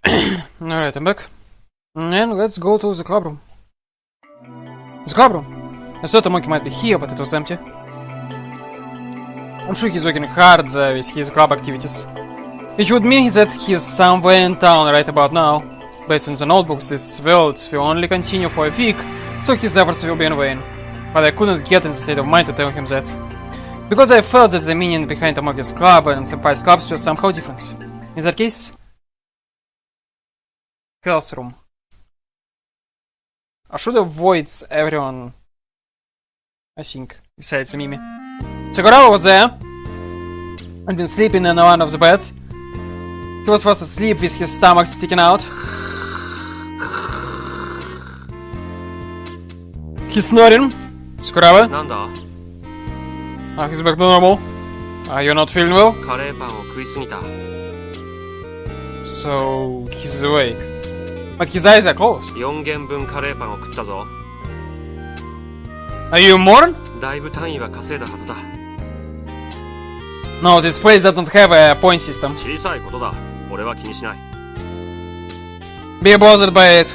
Alright, I'm back. And let's go to the club room. The club room! I thought the monkey might be here, but it was empty. I'm sure he's working hard with his club activities. Which would mean that he's somewhere in town right about now. Based on the notebooks, this world will only continue for a week, so his efforts will be in vain. But I couldn't get in the state of mind to tell him that. Because I felt that the meaning behind the monkey's club and Senpai's clubs was somehow different. In that case... Health room. I should avoid everyone, I think, besides Mimi. Sakuraba was there. I'd been sleeping in one of the beds. He was fast asleep with his stomach sticking out. He's snoring. Sakuraba. He's back to normal. You're not feeling well? So, he's awake. But his eyes are closed. Are you mourn? No, this place doesn't have a point system. Be bothered by it.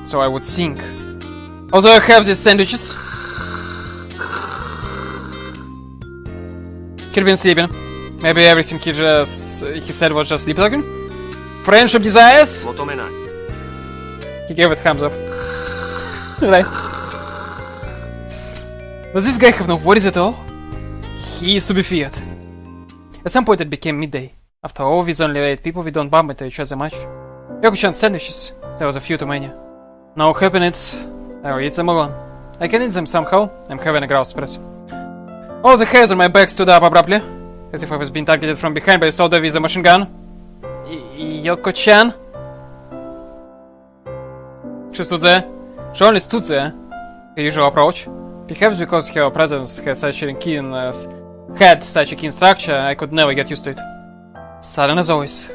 So I would think. Also, I have these sandwiches. He'd been sleeping. Maybe everything he said was just sleep talking. Friendship desires? He gave it thumbs up. Right. Does this guy have no worries at all? He is to be feared. At some point it became midday. After all, with only 8 people, we don't bump into each other much. Yoku-chan sandwiches. There was a few too many. No happiness. I will eat them alone. I can eat them somehow. I'm having a grouse spread. All the hairs on my back stood up abruptly, as if I was being targeted from behind by a soldier with a machine gun. Yoko-chan? She stood there. She only stood there. Her usual approach. Perhaps because her presence had such a keen structure, I could never get used to it. Sudden as always.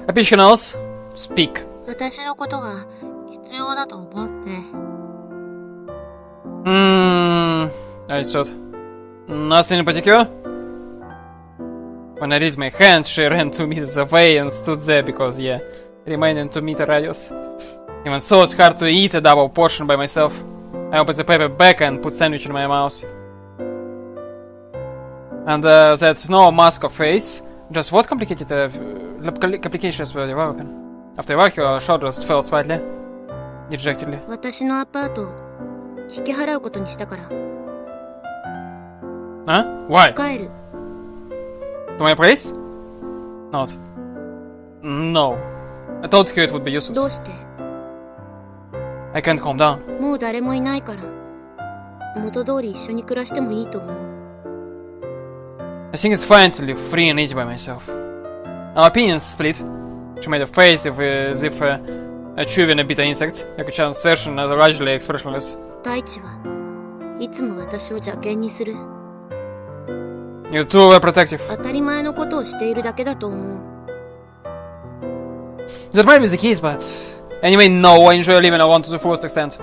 Optionals, speak. I thought. Nothing in particular? When I raised my hand, she ran 2 meters away and stood there because, yeah, remaining 2 meter radius. Even so, it's hard to eat a double portion by myself. I opened the paper back and put sandwich in my mouth. And that's no mask of face. Just what complications were developing? After a while, her shoulders fell slightly. Dejectedly. Huh? Why? To my place? Not. No. I told her it would be useless. I can't calm down. I think it's fine to live free and easy by myself. Our opinions split. She made a face as if chewing a bitter insect. Yaku-chan's version is largely expressionless. You're too overprotective. That might be the case, but... Anyway, no, I enjoy living alone to the fullest extent.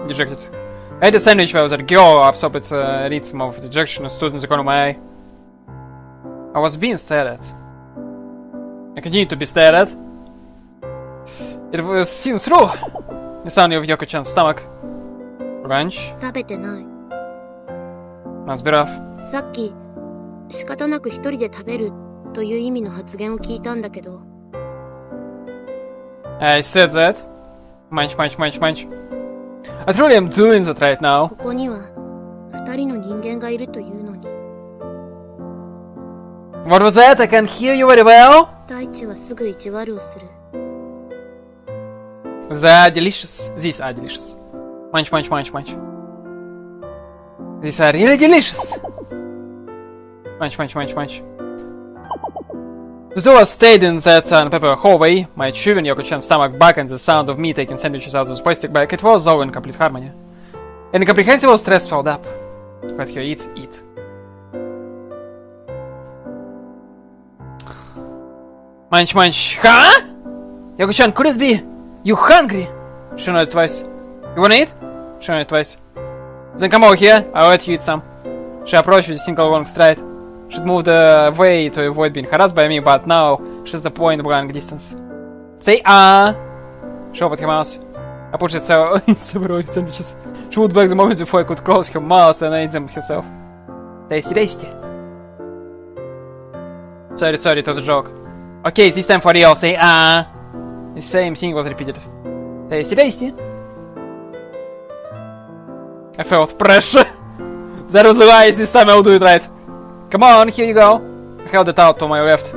Dejected. I ate a sandwich while that girl absorbed its rhythm of dejection and stood in the corner of my eye. I was being stared at. I continued to be stared at. It was seen through the sound of Yoko-chan's stomach. Lunch? Must be rough. I said that. Munch, munch, munch, munch. I truly am doing that right now. What was that? I can't hear you very well. They are delicious. These are delicious. Munch, munch, munch, munch. These are really delicious. Munch, munch, munch, munch. Though I stayed in that paper hallway, my chewing Yoko-chan's stomach back and the sound of me taking sandwiches out of the plastic bag, it was all in complete harmony. An incomprehensible stress swelled up. Let her eat. Munch, munch. Huh? Yoko-chan, could it be? You hungry? She nodded twice. You wanna eat? She nodded twice. Then come over here, I'll let you eat some. She approached with a single long stride. She'd moved away to avoid being harassed by me, but now she's the point blank distance. Say Шепот her mouse. I pushed it several sandwiches. She would back the moment before I could close her mouth and ate them herself. Tasty. Sorry, it was a joke. Okay, this time for real, say The same thing was repeated. Tasty. I felt pressure. That was a lie, this time I'll do it right. Come on, here you go. I held it out to my left.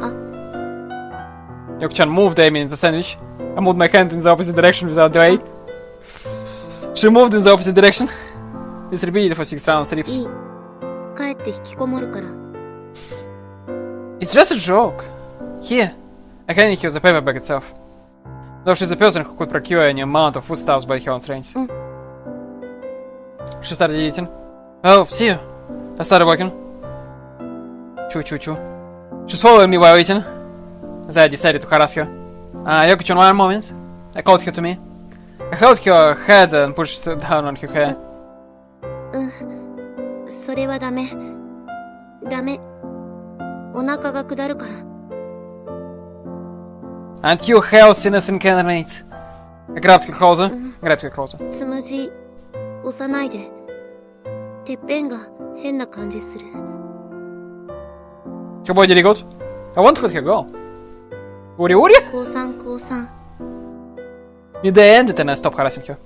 Youko-chan moved Amy in the sandwich. I moved my hand in the opposite direction without delay. She moved in the opposite direction. It's repeated for 6 rounds, rips. It's just a joke. Here. I handed her the paperback itself. Though she's a person who could procure any amount of foodstuffs by her own strength. She started eating. Oh, see you. I started walking. Choo. She's following me while eating. As I decided to harass her. Youko-chan, one moment. I called her to me. I held her head and pushed down on her hair. それはダメ。お腹が下るから。And you healthiness incarnate. I grabbed her closer. つむじ押さないで。てっぺんが変な感じする。Her boy did it good. I won't let her go. Uri? 降参。 The day ended and I stopped harassing her.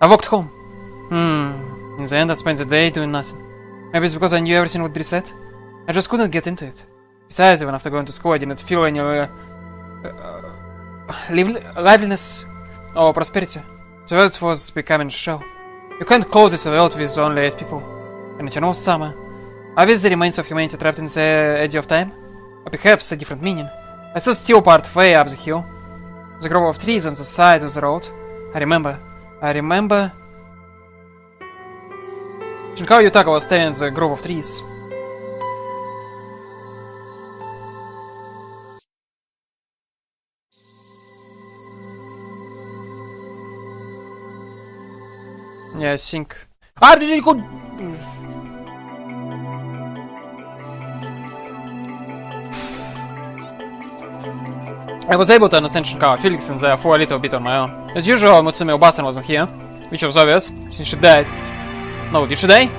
I walked home. In the end I spent the day doing nothing. Maybe it's because I knew everything would be reset. I just couldn't get into it. Besides, even after going to school I didn't feel any liveliness or prosperity. The world was becoming a show. You can't call this a world with only 8 people. And eternal summer. Are these the remains of humanity trapped in the edge of time? Or perhaps a different meaning? I saw steel part way up the hill. The grove of trees on the side of the road. I remember. Shinkawa Yutaka was standing in the grove of trees. Yeah, I think. Really good. I was able to understand Shinkawa feelings and therefore a little bit on my own. As usual, Mutsumi Obasan wasn't here, which was obvious, since she died. No, did she die?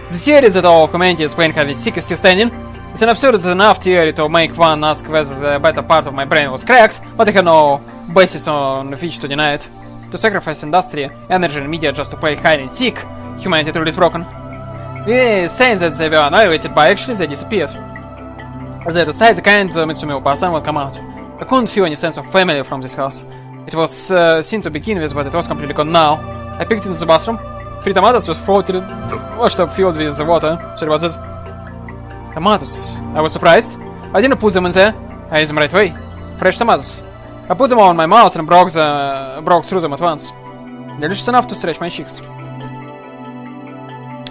The theory that all of humanity is playing having sick is still standing. It's an absurd enough theory to make one ask whether the better part of my brain was cracked, but I have no basis on which to deny it. To sacrifice industry, energy and media just to play hide and seek, humanity truly is broken. We're saying that they were annihilated, but actually they disappeared. As I decided, the kind Mutsumi Obasan would come out. I couldn't feel any sense of family from this house. It was seen to begin with, but it was completely gone now. I picked it in the bathroom. 3 tomatoes were floated, washed up, filled with water. Sorry about that. Tomatoes. I was surprised. I didn't put them in there. I ate them right away. Fresh tomatoes. I put them all in my mouth and broke through them at once. Delicious enough to stretch my cheeks.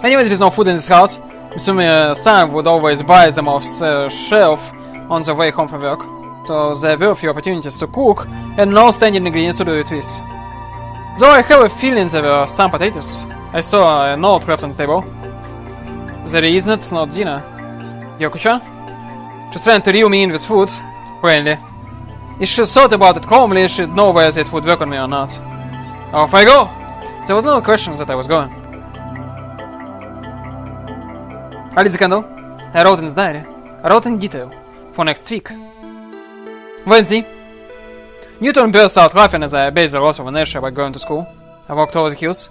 Anyway, there is no food in this house. Mutsumi-san would always buy them off the shelf on the way home from work. So there were few opportunities to cook and no standing ingredients to do it with. Though I have a feeling there were some potatoes. I saw a note left on the table. There is not dinner. Youko-chan? She's trying to reel me in with food, plainly. If she thought about it calmly, she'd know whether it would work on me or not. Off I go! There was no question that I was going. I lit the candle. I wrote in his diary. I wrote in detail. For next week. Wednesday. Newton burst out laughing as I obeyed the laws of inertia by going to school. I walked over the hills.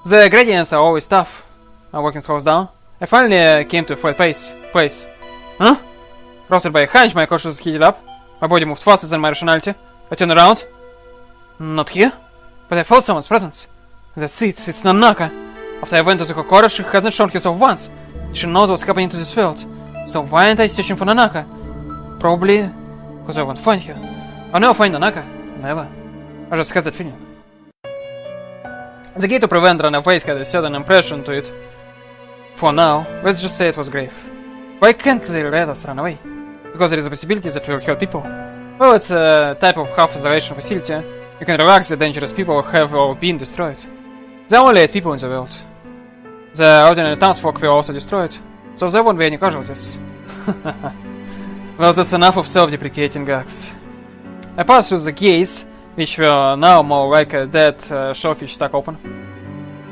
The gradients are always tough. My walking slows down. I finally came to a flat place. Huh? Roused by a hunch, my consciousness heated up. My body moved faster than my rationality. I turned around. Not here? But I felt someone's presence. That's it, it's Nanaka. After I went to the Kokoro, she hasn't shown herself once. She knows what's happening to this world. So why aren't I searching for Nanaka? Probably because I won't find her. I'll never find Nanaka. Never. I just had that feeling. The gate to prevent runaways had a certain impression to it. For now, let's just say it was grave. Why can't they let us run away? Because there is a possibility that we'll hurt people. Well, it's a type of half-isolation facility. You can relax, the dangerous people have all been destroyed. There are only 8 people in the world. The ordinary townsfolk were also destroyed, so there won't be any casualties. Well, that's enough of self-deprecating gags. I passed through the gates, which were now more like a dead shellfish stuck open.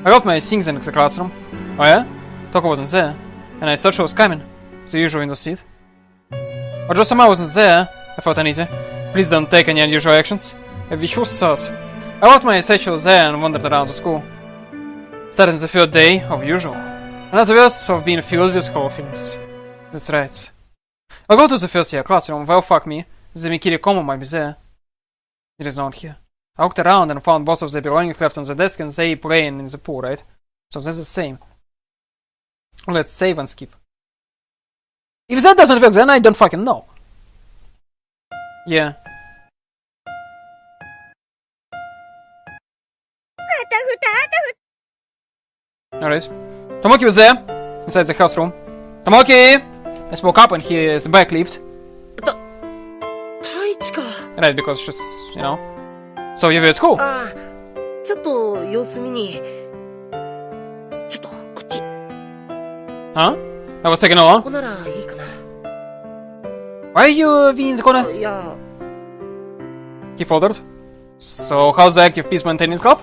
I left my things in the classroom. Oh yeah? Toko wasn't there, and I thought she was coming. The usual window seat. But Josama wasn't there. I felt uneasy. Please don't take any unusual actions. A vicious thought. I left my satchel there and wandered around the school. Starting the third day of usual. Another verse of being filled with horror feelings. That's right. I'll go to the first year classroom. Well, fuck me. The Mikiri Komo might be there. There is no one here. I looked around and found both of the belongings left on the desk and they playing in the pool, right? So that's the same. Let's save and skip. If that doesn't work, then I don't fucking know. Yeah. Alright. Tomoki was there, inside the house room. Tomoki! I spoke up and his back leaped. Right, because she's, you know. So you were at school? Huh? I was taking along. Why are you in the corner? He faltered. So how's the active peace maintenance club?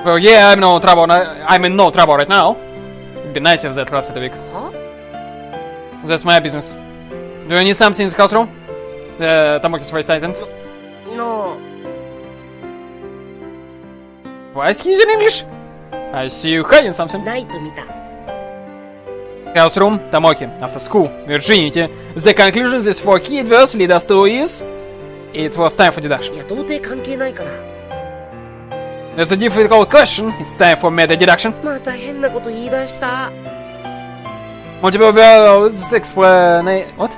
Well, yeah, I'm in no trouble right now. It'd be nice if that lasted a week. That's my business. Do you need something in the house room? The Tamoki's voice tightened. No. Why is he using English? I see you hiding something. House room, Tamoki, after school, Virginity. The conclusion this 4 key adverse lead us to is... It was time for deduction. That's a difficult question. It's time for meta deduction. Multiple worlds what?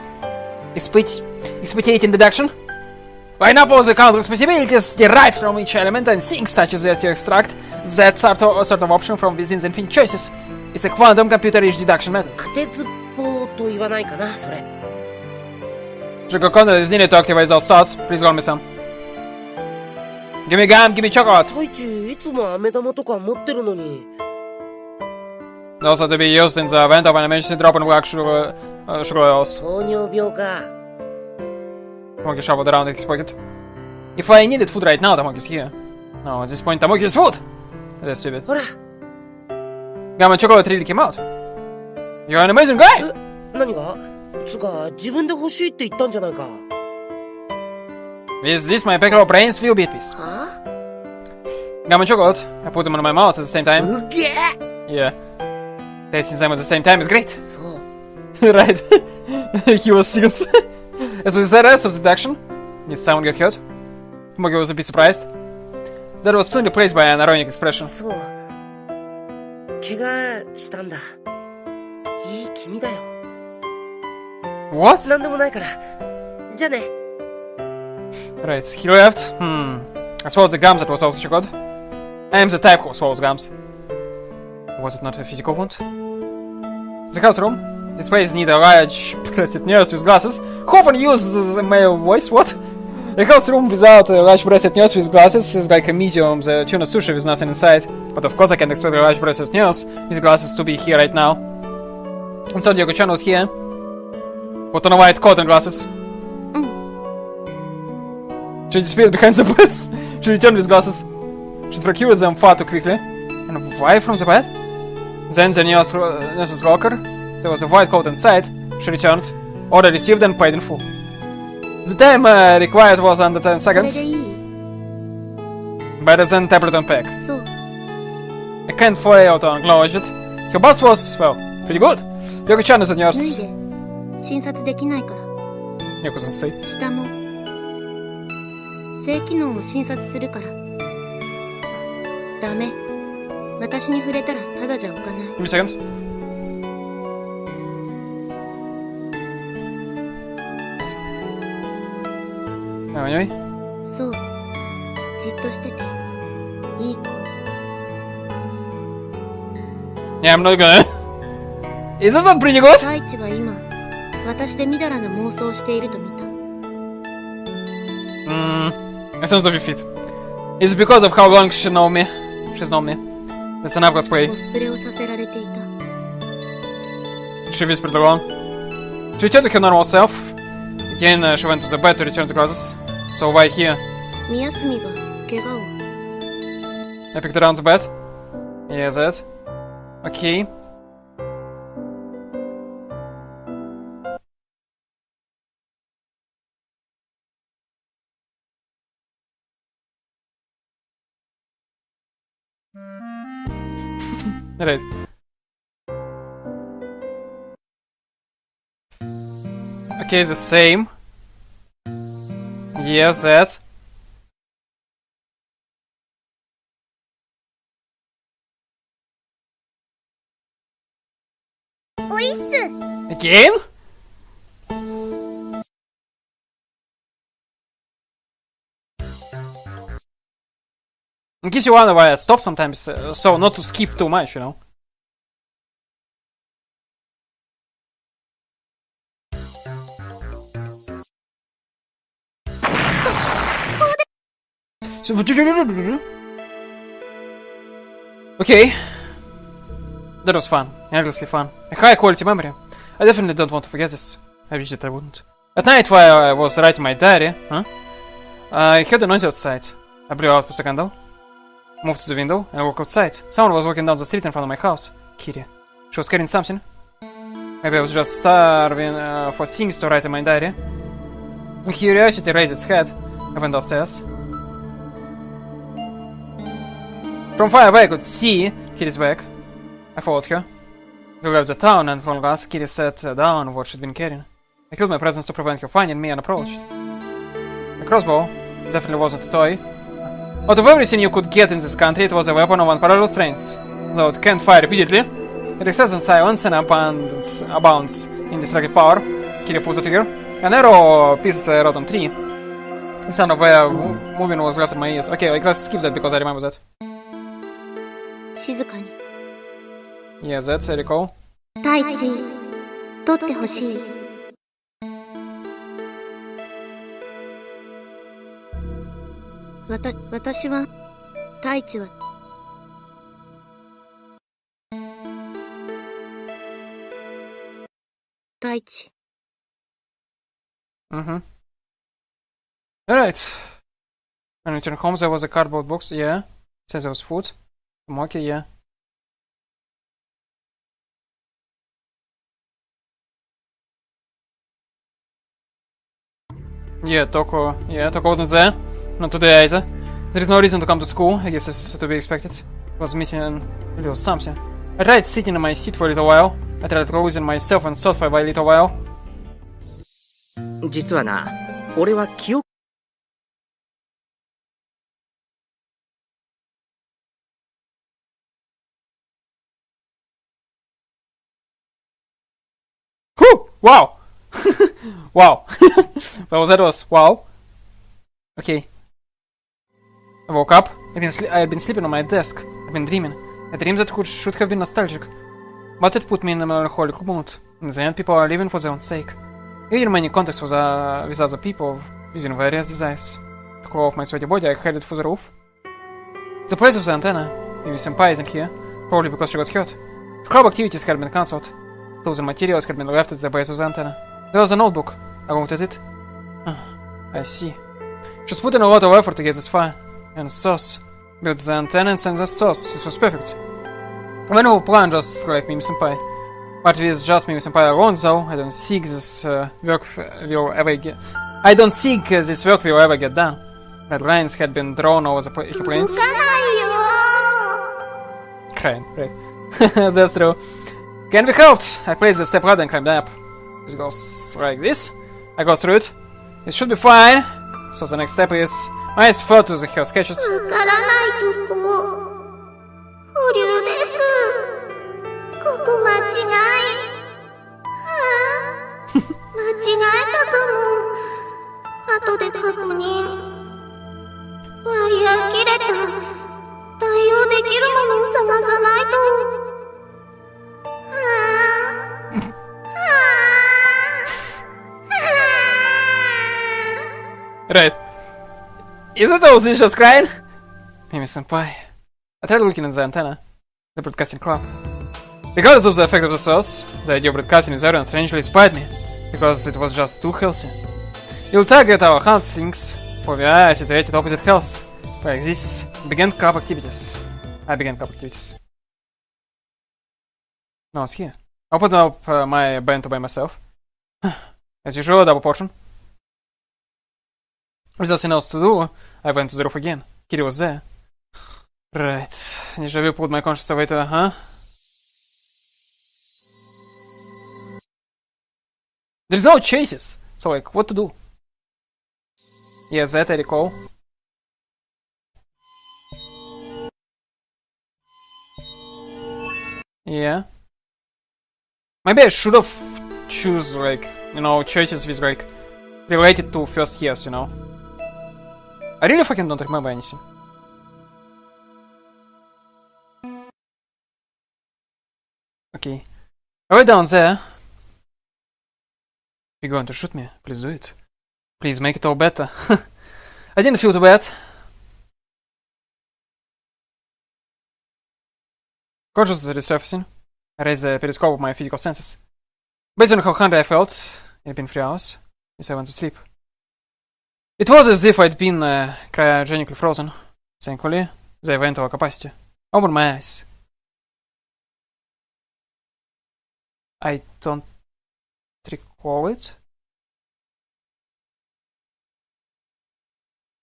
Exploitating deduction? Pineapple the countless possibilities derived from each element and things such as that you extract that sort of option from within the infinite choices. It's a quantum computer-age deduction method. Shiko-Kondo is needed to activate those thoughts. Please roll me some. Give me gum, give me chocolate. Also to be used in the event of an emergency drop in black sugar oils. Tamoki shuffled around in his pocket. If I needed food right now, Tamoki's here. No, at this point, Tamoki's food! That's stupid. Gum and chocolate really came out. You're an amazing guy! Is this my pack of brains feel beat piece? Gum and chocolate. I put them in my mouth at the same time. Yeah. Tasting them at the same time is great. Right. He was serious. As with the rest of the action, did someone get hurt? Mogi was a bit surprised. That was soon replaced by an ironic expression. What? Right, he left. I swallowed the gums that was also chocolate. I am the type who swallows gums. Was it not a physical wound? The house room displays need a large breasted nurse with glasses who often uses a male voice. What? A house room without a large breasted nurse with glasses is like a medium the tuna sushi with nothing inside. But of course I can expect a large breasted nurse with glasses to be here right now. And so Youko-chan was here. Put on a white coat and glasses. She disappeared behind the beds. She returned with glasses. She procured them far too quickly. And why from the bed? Then the nurse's locker. There was a white coat inside. She returned. Order received and paid in full. The time required was under 10 seconds. Better than tablet on pack. I can't fail to acknowledge it. Her bust was, well, pretty good. Youko-chan is a nurse. Youko-san say. Give me a second. Anyway. Yeah, I'm not gonna. Isn't that pretty good? A sense of your feet. It's because of how long she know me. She's known me. That's an upgrade spray. コスプレをさせられていた。 She whispered along. She returned to her normal self. Again, she went to the bed to return the glasses. So why here? 宮澄が怪我を。 I picked around the bed. Yeah, that. Okay. Right. Okay, the same. Yes, that. Again? In case you wonder why I stop sometimes, so not to skip too much, you know. Okay. That was fun. Endlessly fun. A high quality memory. I definitely don't want to forget this. I wish that I wouldn't. At night while I was writing my diary, I heard a noise outside. I blew out with a candle, moved to the window, and walked outside. Someone was walking down the street in front of my house. Kitty. She was carrying something. Maybe I was just starving for things to write in my diary. Curiosity raised its head. I went downstairs. From far away I could see Kitty's back. I followed her. We left the town, and from last Kitty sat down what she'd been carrying. I killed my presence to prevent her finding me unapproached. A crossbow. It definitely wasn't a toy. Out of everything you could get in this country, it was a weapon of unparalleled strength. Though it can't fire repeatedly, it excels in silence and abounds in destructive power. Kitty pulls the trigger. An arrow pieces a rotten tree. The sound of moving was left in my ears. Okay, let's skip that because I remember that. 静かに。 Yeah, that's I recall. 太一、取ってほしい。私は、太一は。太一。Mm-hmm. Alright. When I returned home, there was a cardboard box. Yeah. Says there was food. Monkey, yeah. Yeah, Toko. Yeah, Toko wasn't there. Not today either. There is no reason to come to school. I guess this is to be expected. It was missing a little something. I tried sitting in my seat for a little while. I tried closing myself and thought for a little while. 実はな、俺は記憶 Whew! Wow! Wow. Well, that was wow. Okay. I woke up. I had been sleeping on my desk. I've been dreaming. A dream that should have been nostalgic. But it put me in a melancholic mood. In the end, people are living for their own sake. I had many contacts with other people, using various desires. To cool off my sweaty body, I headed for the roof. The place of the antenna. Maybe Senpai isn't here. Probably because she got hurt. Club activities had been cancelled. Tools and materials had been left at the base of the antenna. There was a notebook. I looked at it. I see. She's put in a lot of effort to get this far. And sauce. Built the antenna and sent the sauce. This was perfect. A wonderful plan, just like Mimi Senpai. But with just Mimi Senpai alone, though, I don't think this work will ever get. I don't think this work will ever get done. Red lines had been drawn over the planes. Crying, right? That's true. Can be helped. I placed the step ladder and climbed up. It goes like this. I go through it. It should be fine. So the next step is my eyes fell to her sketches. わからないとこ。保留です。ここ間違い。間違えたかも。後で確認。ワイヤー切れた。対応できるものを探さないと。Right. Is it those just crying? Mimi senpai. I tried looking at the antenna. The broadcasting club. Regardless of the effect of the sauce, the idea of broadcasting this area strangely inspired me, because it was just too healthy. You'll target our hamstrings for the eye situated opposite health. Like this, begin club activities. I began club activities. No, it's here. Open up my bento by myself. As usual, a double portion. With nothing else to do, I went to the roof again. Kitty was there. Right. Deja vu pulled my conscience away to, huh? There's no chases, so like, what to do? Yes, that I recall. Yeah. Maybe I should have choose like, you know, choices with like related to first years, you know. I really fucking don't remember anything. Okay. Right down there. You're going to shoot me? Please do it. Please make it all better. I didn't feel too bad. Consciousness resurfacing. I raised the periscope of my physical senses. Based on how hungry I felt, it had been 3 hours since I went to sleep. It was as if I'd been cryogenically frozen. Thankfully, they went over capacity. Open my eyes. I don't recall it.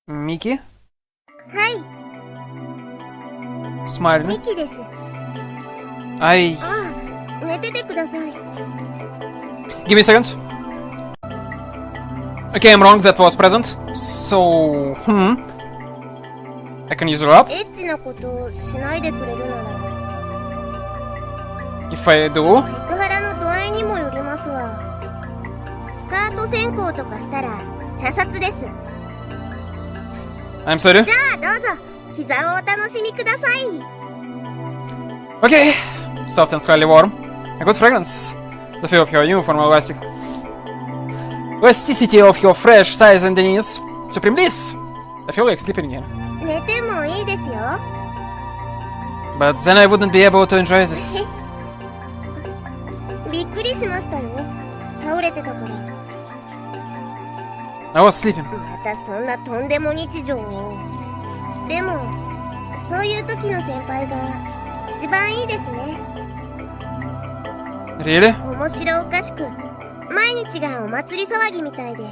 Miki? はい、 Smiling. ミキです。 I... ああ、寝ててください。 Give me a second. Okay, I'm wrong, that was present. So... I can use it up. エッチなことしないでくれるなら、 If I do... セクハラの度合いにもよりますわ。スカート先行とかしたら射殺です。 I'm sorry. じゃあどうぞ、膝をお楽しみください。 Okay. Soft and slightly warm. A good fragrance. The feel of your uniform elastic. Elasticity of your fresh size and knees. Supreme bliss. I feel like sleeping again. 寝てもいいですよ。 But then I wouldn't be able to enjoy this. びっくりしましたよ。倒れてたから。 I was sleeping. またそんなとんでも日常を。でも、そういう時の先輩が一番いいですね。 Really? 面白おかしく、毎日がお祭り騒ぎみたいで。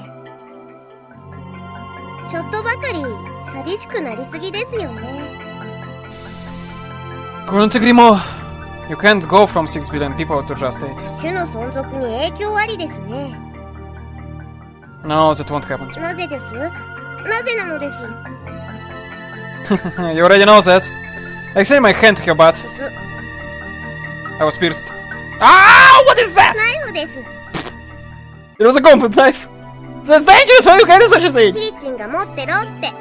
ちょっとばかり寂しくなりすぎですよね。 Couldn't agree more. You can't go from 6 billion people to just 8. 種の存続に影響ありですね。 No, that won't happen. なぜです？なぜなのです？ You already know that. I extended my hand to her butt. す、 I was pierced. Ah! What is that? ナイフです。 It was a combat knife. That's dangerous when you carry such a thing. キリチンが持ってろって。あ、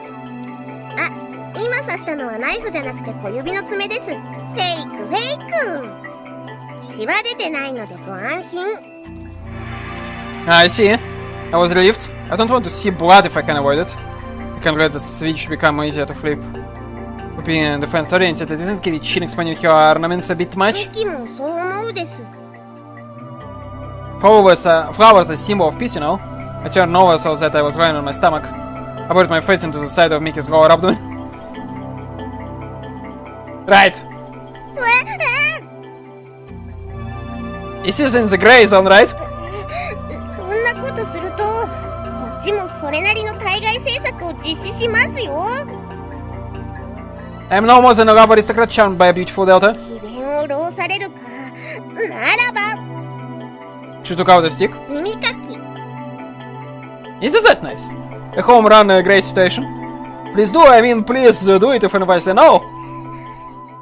今刺したのはナイフじゃなくて小指の爪です。フェイクフェイク。血は出てないのでご安心。 I see. I was relieved. I don't want to see blood if I can avoid it. I can let the switch become easier to flip. Being defense oriented, isn't Kirichin expanding her ornaments a bit ミ much? キもそう思うです。 Flowers are a symbol of peace, you know. I turned over so that I was lying on my stomach. I put my face into the side of Mickey's lower abdomen. Right. This is in the gray zone, right? そんなことすると、こっちもそれなりの対外政策を実施しますよ。 I'm no more than a love aristocrat charmed by a beautiful daughter. 詭弁を浪されるか。ならば、 She took out the stick. 耳かき。 Isn't that nice? A home run, a great situation. Please do, I mean, please do it if anyone says no.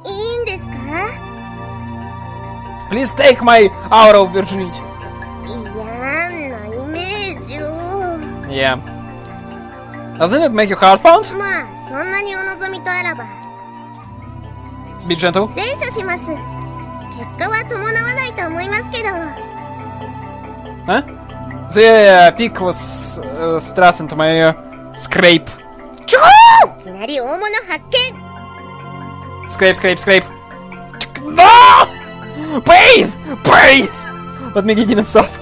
いいんですか？ Please take my hour of virginity. 嫌なイメージを。 Yeah. Doesn't it make your heart pound? まあ、そんなにお望みとあらば。 Be gentle. 前処します。結果は伴わないと思いますけど。 Huh? The pick was thrust into my scrape. いきなり大物発見。Scrape, scrape, scrape. No! Breathe! Breathe! Let me get in and stop. 楽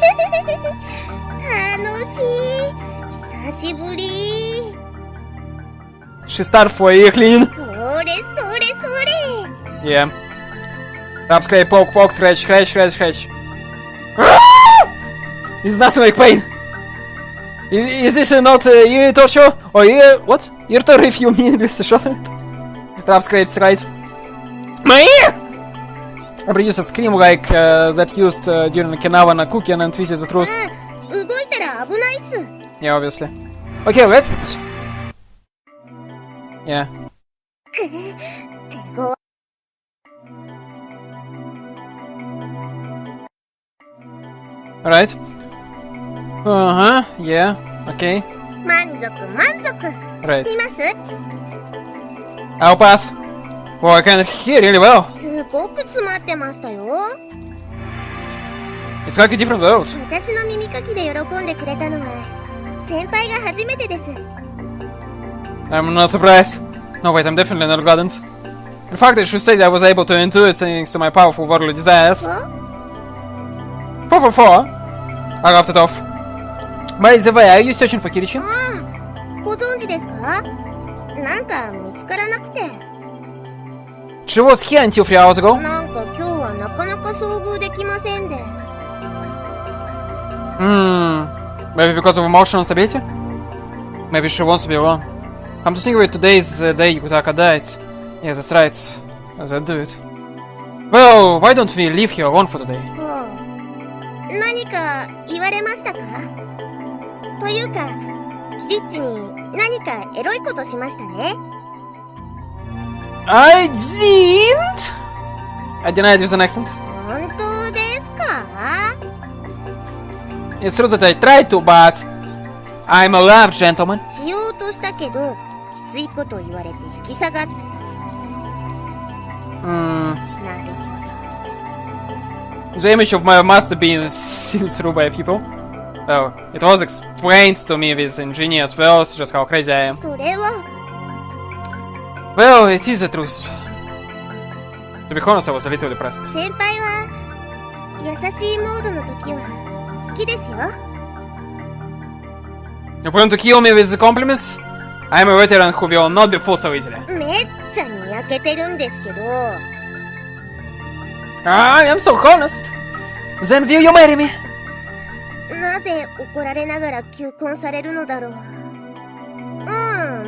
しい。久しぶり。 She started for you clean. それそれそれ。 Yeah. Tap, scrape, poke, poke, scratch, scratch, scratch, scratch. It's nothing like pain. Is this not ear torture? Or ear... what? Ear torture if you mean with the shot in it? Tap, scrape, straight. My ear! I produced a scream like that used during Okinawan cooking and twisted the truth. 動いたら危ないっす。 Yeah, obviously. Okay, wait. Yeah. 手強。 Alright. Uh-huh, yeah, okay. 満足満足。 Right. 見ます？ I'll pass. Well, I can hear really well. すごく詰まってましたよ。 It's like a different world. 私の耳かきで喜んでくれたのは先輩が初めてです。 I'm not surprised. No, wait, I'm definitely not gladdened. In fact, I should say that I was able to intuit thanks to my powerful worldly desires. 444? I laughed it off. By the way, are you searching for Kirichin? ああ、ご存知ですか？なんか見つからなくて。 She was here until 3 hours ago. なんか今日はなかなか遭遇できませんで。 Maybe because of emotional instability? Maybe she wants to be alone. Come to think of it, today is the day Yutaka died. Yeah, that's right. That do it. Well, why don't we leave here alone for the day? はあ、何か言われましたか？というか、キリッチに何かエロいことしましたね。 I didn't! I denied with an accent. 本当ですか？ It's true that I tried to, but I'm a large gentleman. しようとしたけど、きついこと言われて引き下がった。なるほど。 The image of my master being seen through by people. Oh, it was explained to me with ingenious words just how crazy I am. それは Well, it is the truth. To be honest, I was a little depressed. 先輩は優しいモードの時は好きですよ。 You plan to kill me with the compliments? I'm a veteran who will not be fooled so easily. めっちゃにやけてるんですけど。 I am so honest. Then will you marry me? なぜ怒られながら求婚されるのだろう。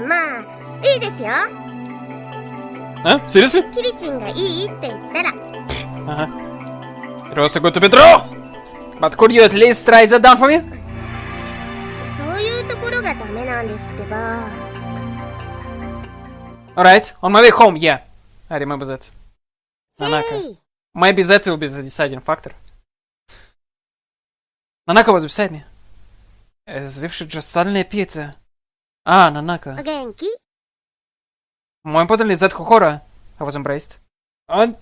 まあいいですよ。 Huh? Seriously? キリチンがいいって言ったら。 It was too good to be true. But could you at least write that down for me? そういうところがダメなんですってば。 Alright, on my way home, yeah. I remember that. Nanaka. Hey! Maybe that will be the deciding factor. Nanaka was beside me. As if she just suddenly appeared there. Ah, お Nanaka. 元気？ More importantly, that Kokora I was embraced. And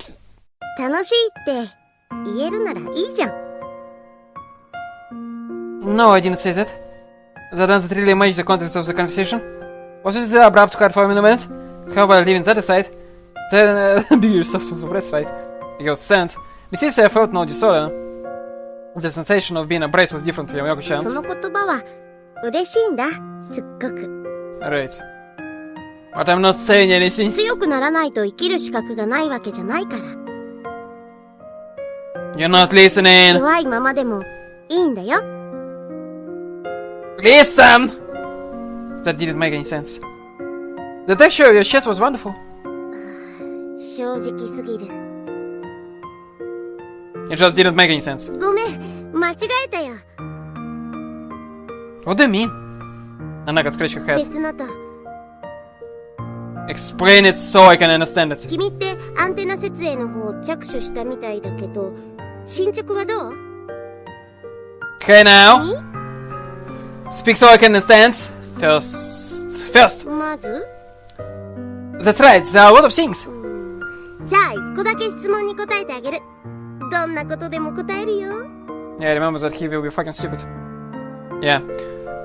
楽しいって言えるならいいじゃん。 no, I didn't say that. That doesn't really match the context of the conversation. Was this the abrupt cut for a moment? However, leaving that aside, then be yourself to the rest, right? Your sense. Besides, I felt no disorder. The sensation of being embraced was different from Yoko-chan's. その言葉は嬉しいんだ。すっごく。 Right. But I'm not saying anything. 強くならないと生きる資格がないわけじゃないから。 You're not listening. 弱いままでもいいんだよ。 Listen! That didn't make any sense. The texture of your chest was wonderful. 正直すぎる。 It just didn't make any sense. ごめん、間違えたよ。 What do you mean? Nanaka scratched her head. 別のと。 Explain it so I can understand it. 君ってアンテナ設営の方着手したみたいだけど、進捗はどう？ Okay, now. Speak so I can understand. First. まず？ That's right, there are a lot of things. じゃあ一個だけ質問に答えてあげる。どんなことでも答えるよ。 Yeah, remember that he will be fucking stupid. Yeah.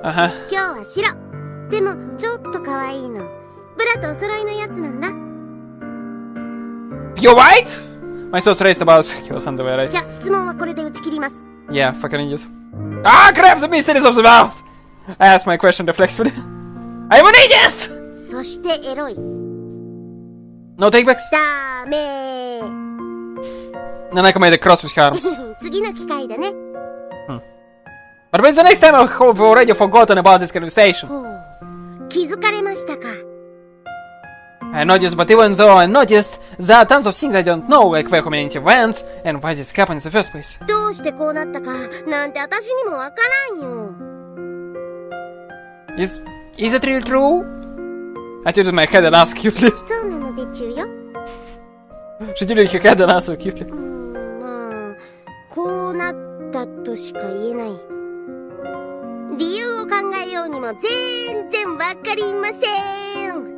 Uh-huh. 今日は白。でもちょっと可愛いの。ブラとお揃いのやつなんだ。You're right? My source raised about Kyo's underwear, right? じゃ、質問はこれで打ち切ります。 Yeah, fucking idiot. Ah, crap! The mysteries of the mouth! I asked my question reflexively. I'm an idiot! そしてエロい。 No takebacks? ダメー。 Nanaka made a cross with her arms. 次の機会だね。 But when's the next time I've already forgotten about this conversation? ほう。気づかれましたか。 I noticed, but even though I noticed, there are tons of things I don't know, like where humanity went, and why this happened in the first place. どうしてこうなったかなんて私にもわからんよ。 Is it really true? I tilted my head and asked cutely. そうなのでちゅうよ。 She tilted her head and asked cutely. まあ、こうなったとしか言えない。理由を考えようにも全然わかりません。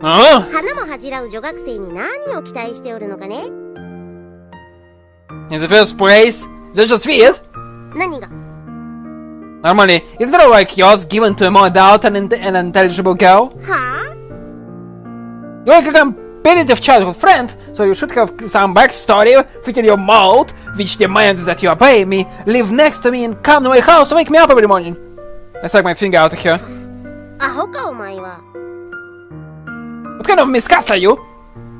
Oh? 花も恥じらう女学生に何を期待しておるのかね。 In the first place, they're just weird. 何が Normally, isn't it like yours given to a more adult and intelligible girl? は You're like a competitive childhood friend, so you should have some backstory, fit in your mold, which demands that you obey me, live next to me, and come to my house to wake me up every morning. I stuck my finger out at her. あアホかお前は。 What kind of miscast are you?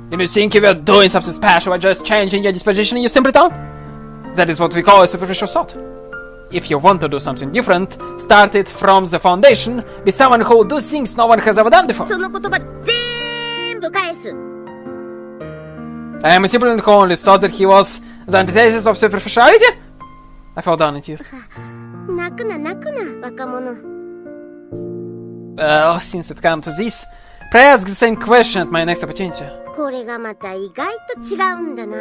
Did you think you were doing something special by just changing your disposition in your simpleton? That is what we call a superficial thought. If you want to do something different, start it from the foundation, be someone who will do things no one has ever done before. その言葉全部返す。 I am a simpleton who only thought that he was the antithesis of superficiality? I fell down in tears. 泣くな泣くな若者。 Well, since it comes to this, pray ask the same question at my next opportunity. これがまた意外と違うんだな。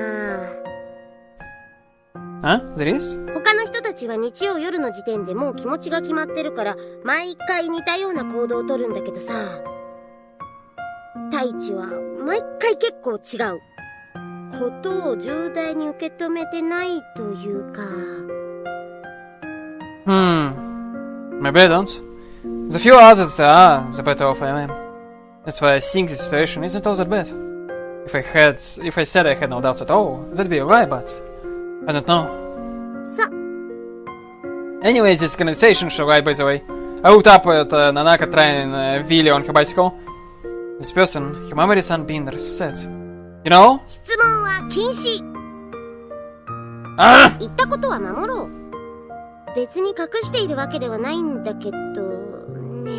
Huh? There is? 他の人たちは日曜夜の時点でもう気持ちが決まってるから毎回似たような行動をとるんだけどさ、太一は毎回結構違う。ことを重大に受け止めてないというか。 Maybe I don't. The fewer others there are, the better off I am. That's why I think the situation isn't all that bad. If I said I had no doubts at all, that'd be a lie, but I don't know. さ、 Anyways, this conversation shall lie, by the way. I looked up at Nanaka trying wheelie on her bicycle. This person, her memory sunbeamer, said, You know? 質問は禁止。 Ah! 言ったことは守ろう。別に隠しているわけではないんだけどね。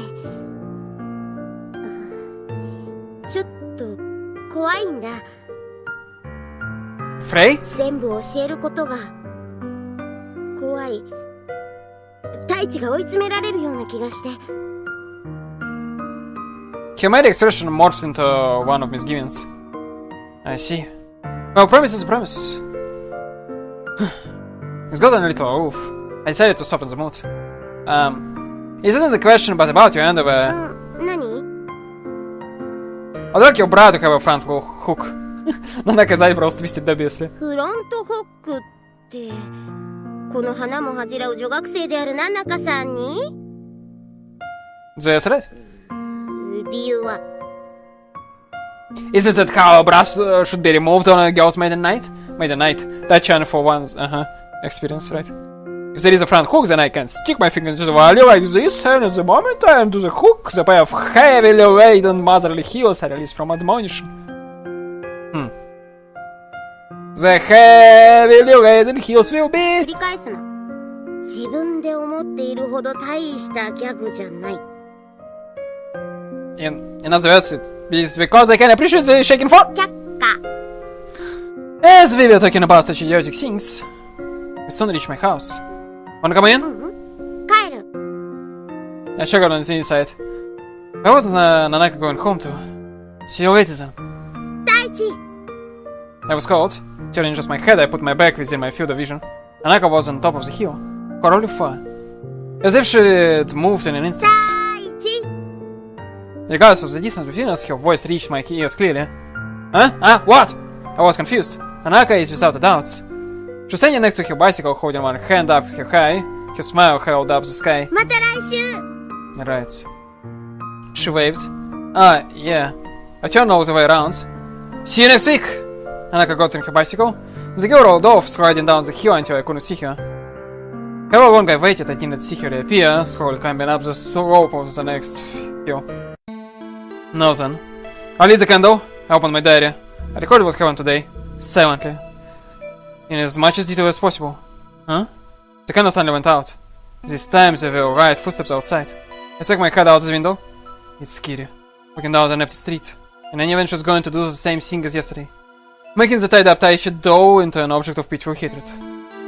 ちょっと怖いんだ。 Afraid? 全部教えることが怖い。太一が追い詰められるような気がして。 Her mighty expression morphed into one of misgivings. I see. Well, promise is a promise. It's gotten a little oof. I decided to soften the mood. This isn't a question but about your underwear. 何 I'd like your bra to have a front hook. Nanaka's eyebrows twisted dubiously. フロントホックってこの花も恥じらう女学生であるナナカさんに That's right. 理由は Is it that how a bra should be removed on a girl's maiden night? Maiden night. That channel for one's experience, right? If there is a front hook, then I can stick my finger into the valley like this, and at the moment I undo the hook, the pair of heavily laden motherly heels are released from admonition. The heavily laden heels will 繰 be... り返すな。自分で思っているほど大したギャグじゃない。 In other words, it is because I can appreciate the shaking form. 却下。 As we were talking about such idiotic things, we soon reached my house. Wanna come in? 帰る。 I checked on the inside. Where was Nanaka going home to? See you later then. 太一 I was cold. Turning just my head, I put my back within my field of vision. Nanaka was on top of the hill, horribly far. As if she'd moved in an instant. 太一 Regardless of the distance between us, her voice reached my ears clearly. Huh? What? I was confused. Nanaka is without a doubt. She was standing next to her bicycle, holding one hand up her high. Her smile held up the sky. また来週 Right. She waved. Yeah. I turned all the way around. See you next week! Anaka got on her bicycle. The girl rolled off, sliding down the hill until I couldn't see her. How long I waited, I didn't see her reappear, slowly climbing up the slope of the next hill. Now then. I lit the candle, I opened my diary. I recorded what happened today, silently. In as much as detail as possible. Huh? The candle suddenly went out. This time there were light footsteps outside. I stuck my head out the window. It's scary. Walking down an empty street. And any adventure is going to do the same thing as yesterday. Making the tied up Taichi doll into an object of pitiful hatred.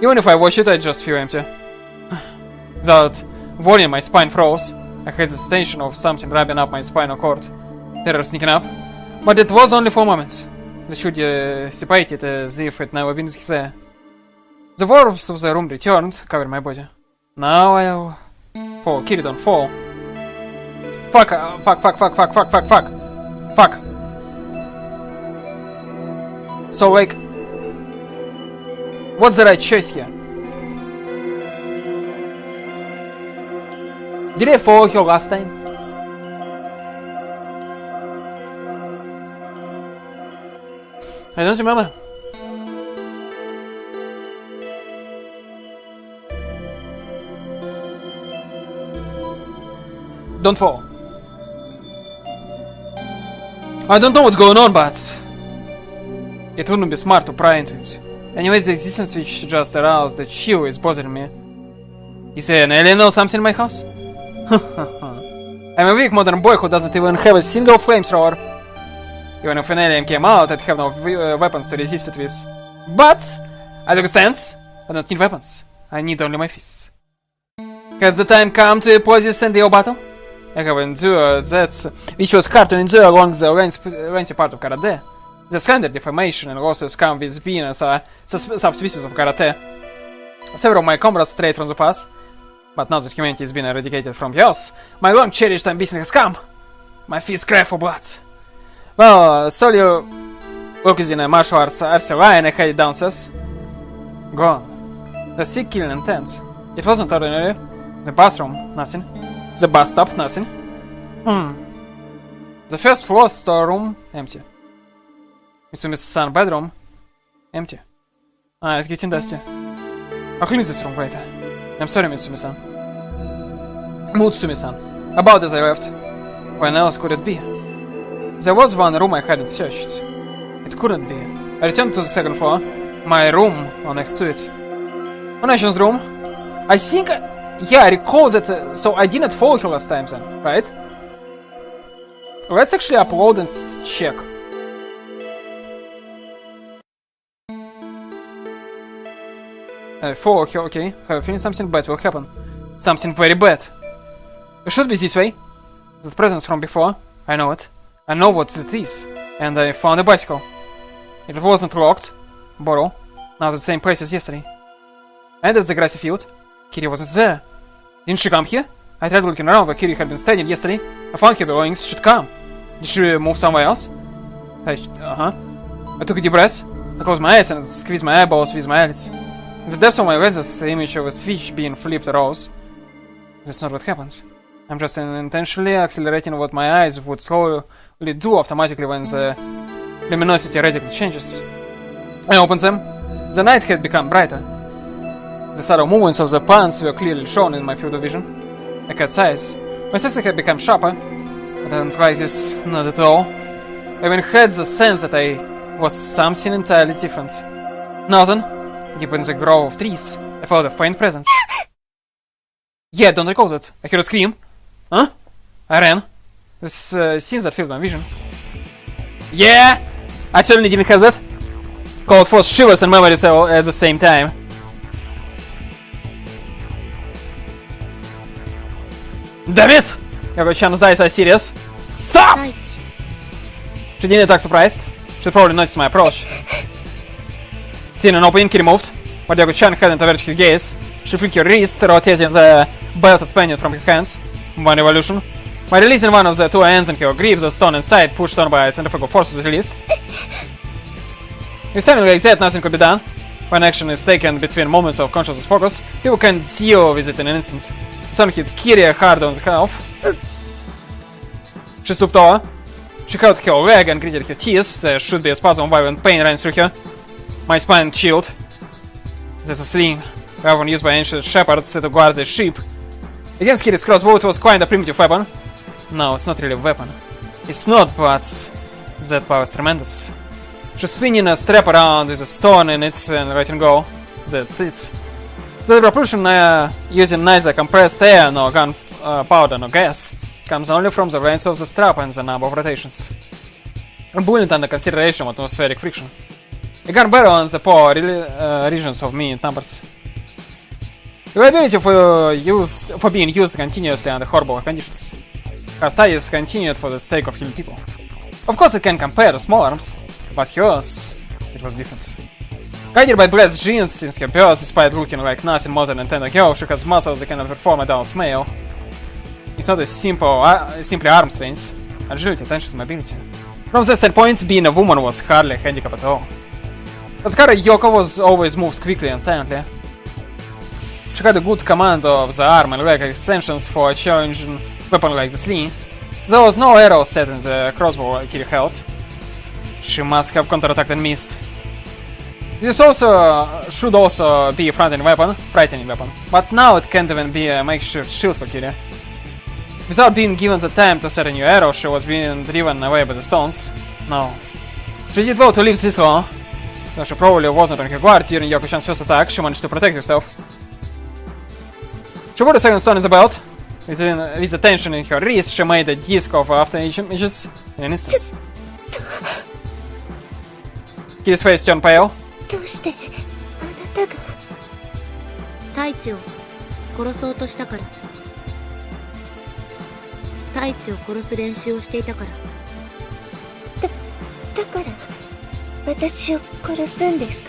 Even if I watch it, I just feel empty. Without worrying, my spine froze. I had the sensation of something rubbing up my spinal cord. Terror sneaking up. But it was only for moments. The should dissipated as if it never been there. The walls of the room returned, covering my body. Now I'll fall. Kitty, don't fall. Fuck. So, like, what's the right choice here? Did I follow her last time? I don't remember. Don't fall. I don't know what's going on, but it wouldn't be smart to pry into it. Anyways, the existence which just aroused the chill is bothering me. Is there an alien or something in my house? I'm a weak modern boy who doesn't even have a single flamethrower. Even if an alien came out, I'd have no weapons to resist it with. But I took a stance. I don't need weapons. I need only my fists. Has the time come to oppose this and deal battle? I have endured that which was hard to endure along the lengthy part of karate. The slender deformation and losses come with being a subspecies of karate. Several of my comrades strayed from the path, but now that humanity has been eradicated from the earth, my long-cherished ambition has come. My fists cry for blood. Well, saw you working in a martial arts RCI and I headed downstairs. Gone. The sick, killing intent. It wasn't ordinary. The bathroom, nothing. The bus stop, nothing. The first floor storeroom, empty. Mitsumi-san bedroom, empty. Ah, it's getting dusty. I'll clean this room later. I'm sorry, Mitsumi-san. Mutsumi-san. About as I left. When else could it be? There was one room I hadn't searched. It couldn't be. I returned to the second floor. My room next to it. Onation's room. I think... yeah, I recall that... so I didn't follow her last time then, right? Let's actually upload and check. Follow her, okay. I have a feeling something bad will happen. Something very bad. It should be this way. The presence from before. I know it. I know what it is. And I found a bicycle. It wasn't locked. Borrow. Now the same place as yesterday. And it's the grassy field. Kiri wasn't there. Didn't she come here? I tried looking around where Kiri had been standing yesterday. I found her belongings. She'd come. Did she move somewhere else? I took a deep breath. I closed my eyes and squeezed my eyeballs with my eyelids. In the depths of my lenses, the image of a switch being flipped arose. That's not what happens. I'm just intentionally accelerating what my eyes would slowly do automatically when the luminosity radically changes. I opened them. The night had become brighter. The subtle movements of the plants were clearly shown in my field of vision. I cut size. My senses had become sharper. I didn't like this, not at all. I even had the sense that I was something entirely different. Now then, deep in the grove of trees, I felt a faint presence. Yeah, don't recall that. I heard a scream. Huh? I ran. This scenes that filled my vision. Yeah! I certainly didn't have that. Called forth shivers and memories all at the same time. Damn it! Yogo-chan's eyes are serious. Stop! She didn't act surprised. She probably noticed my approach. Seeing an opening, Kiri moved, but Yogo-chan hadn't averted her gaze. She flicked her wrist, rotating the belt suspended from her hands. One revolution. By releasing one of the two ends in her grip, the stone inside, pushed on by centrifugal force, was released. With timing like that, nothing could be done. When action is taken between moments of consciousness focus, people can deal with it in an instant. Sun hit Kiri hard on the half. She stooped over. She held her leg and gritted her teeth. There should be a spasm of violent pain running through her. My spine chilled. There's a sling, weapon used by ancient shepherds to guard their sheep. Against Kitty's crossbow, it was quite a primitive weapon. No, it's not really a weapon. It's not, but that power is tremendous. She's spinning a strap around with a stone in it and letting go. That's it. The propulsion using neither compressed air nor gunpowder nor gas comes only from the length of the strap and the number of rotations. Bullet under consideration of atmospheric friction. A gun barrel and the power regions of minute numbers. Reliability for being used continuously under horrible conditions. Her studies continued for the sake of killing people. Of course it can compare to small arms, but hers, it was different. Guided by breast genes since her birth, despite looking like nothing more than a tender girl, she has muscles that cannot perform adult male. It's not a simply arm strength, agility, attention, mobility. From that standpoint, being a woman was hardly a handicap at all. As her, Youko was always moves quickly and silently. She had a good command of the arm and leg extensions for a challenging weapon like the sling. There was no arrow set in the crossbow Kitty held. She must have counterattacked and missed. This should also be a frightening weapon, but now it can't even be a makeshift shield for Kitty. Without being given the time to set a new arrow, she was being driven away by the stones. No. She did well to leave this one, though she probably wasn't on her guard during Yoko-chan's first attack. She managed to protect herself. She put a second stone in the belt. With the tension in her wrist, she made a disc of after images in an instant. Kitty's face turned pale. どうしてあなたが太一を殺そうとしたから。太一を殺す練習をしていたから。だから私を殺すんです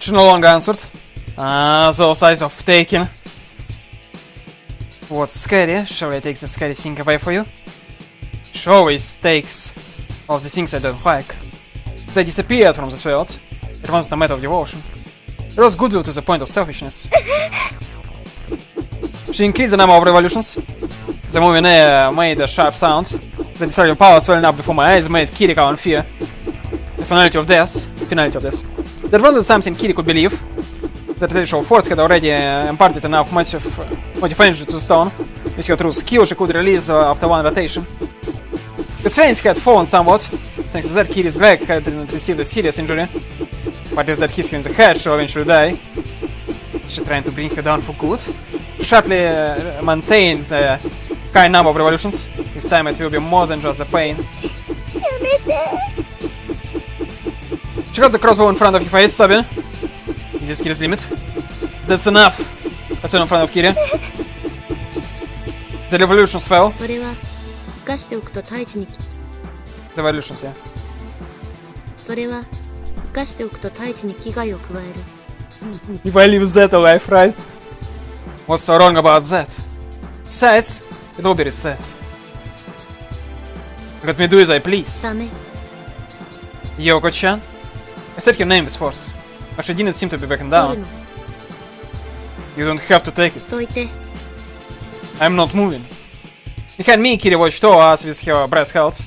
か。 She no longer answered. Those eyes of taking. What's scary? Shall I take the scary thing away for you? She always takes of the things I don't like. They disappeared from this world. It wasn't a matter of devotion. It was goodwill to the point of selfishness. She increased the number of revolutions. The moving air made a sharp sound. The disturbing power swelling up before my eyes made Kitty cower in fear. The finality of death. There wasn't something Kitty could believe. The potential force had already imparted enough massive energy to the stone. With her true skill, she could release after one rotation. The strength had fallen somewhat. Thanks to that, Kitty's leg had received a serious injury. But with that hit her in the head, she'll eventually die. She trying to bring her down for good. She sharply maintained the high number of revolutions. This time it will be more than just the pain. She got the crossbow in front of her face, sobbing. Is this Kitty's limit? That's enough. That's in front of Kitty. The revolutions fell. The revolutions, yeah. If I leave that alive, right? What's so wrong about that? Besides, it will be reset. Let me do as I please. Youko-chan? I said her name with force, but she didn't seem to be backing down. You don't have to take it. I'm not moving. Behind me, Kitty watched over us with her breath held.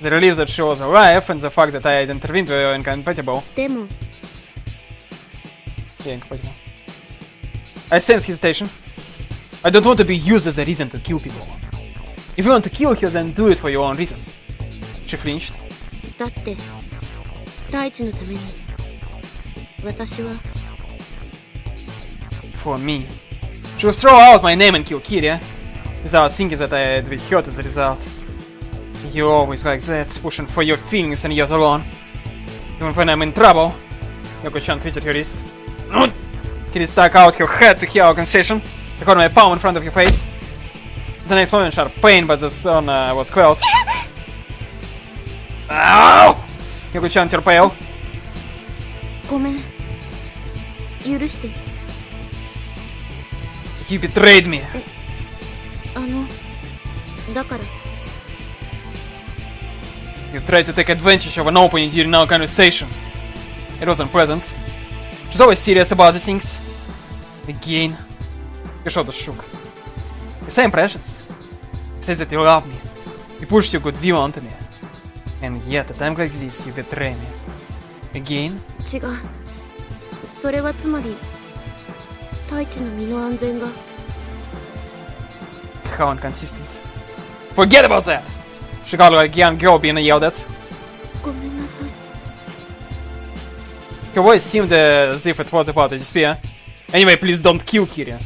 The relief that she was alive and the fact that I had intervened were incompatible. Yeah, incompatible. I sense hesitation. I don't want to be used as a reason to kill people. If you want to kill her, then do it for your own reasons. She flinched. For me. She would throw out my name and kill Kitty, without thinking that I'd be hurt as a result. You're always like that, pushing for your feelings and yours alone. Even when I'm in trouble. Youko-chan twisted her wrist. Kitty stuck out her head to hear our conversation. I caught my palm in front of her face. The next moment, sharp pain, but the stone was quelled. Ow! Youko-chan turned pale. You betrayed me. You tried to take advantage of an opening during our conversation. It wasn't pleasant. She's always serious about these things. Again. Her shoulders shook. You seem precious. says that you love me. You pushed your good view onto me. And yet, at times like this, you betray me. Again? 違う。それはつまり、太一の身の安全が。How inconsistent. Forget about that! She got like a young girl being yelled at. ごめんなさい。Her voice seemed as if it was about a despair. Anyway, please don't kill Kiria.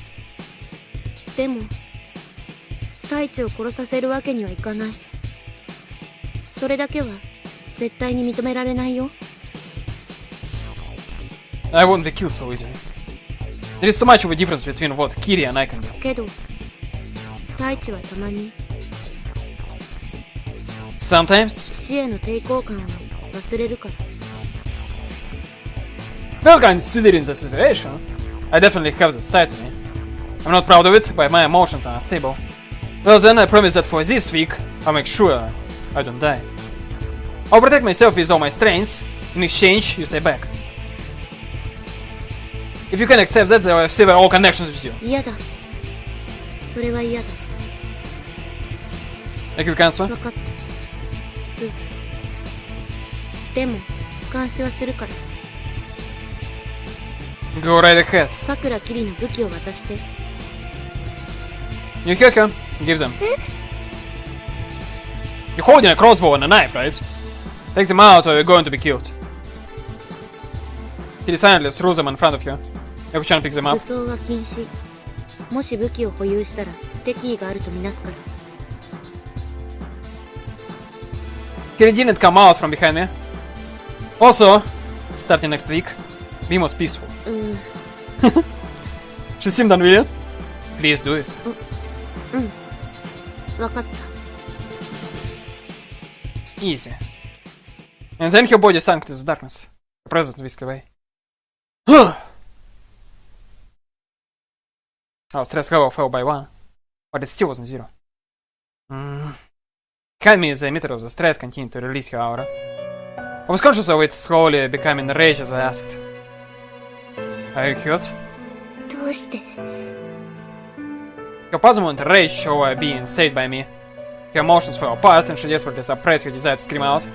でも、太一を殺させるわけにはいかない。それだけは絶対に認められないよ。I won't be killed so easily. There is too much of a difference between what Kiria and I can do. けど、太一はたまに Sometimes, 死への抵抗感を忘れるから。well, considering the situation, I definitely have that side to me. I'm not proud of it, but my emotions are unstable. Well then, I promise that for this week, I'll make sure I don't die. I'll protect myself with all my strengths. In exchange, you stay back. If you can accept that, I'll sever all connections with you. 嫌だ。それは嫌だ。Like you cancel? 分かった。聞く。でも、監視はするから。Go right ahead. さくらきりの武器を渡して。You hear her? Give them. You're holding a crossbow and a knife, right? Take them out or you're going to be killed. He silently threw them in front of you. Yaku-chan picks them 武 up. 装は禁止。もし武器を保有したら敵意があるとみなすから。He didn't come out from behind me. Also, starting next week, be most peaceful. She seemed unwilling. Please do it. 分かった。Easy. And then her body sank to the darkness. The present whisked away. Our stress level fell by 1, but it still wasn't 0. Behind me, the emitter of the stress continued to release her aura. I was conscious of it slowly becoming rage as I asked, "Are you hurt?" どうして？ Her puzzlement and rage over being saved by me. Her emotions fell apart and she desperately suppressed her desire to scream out.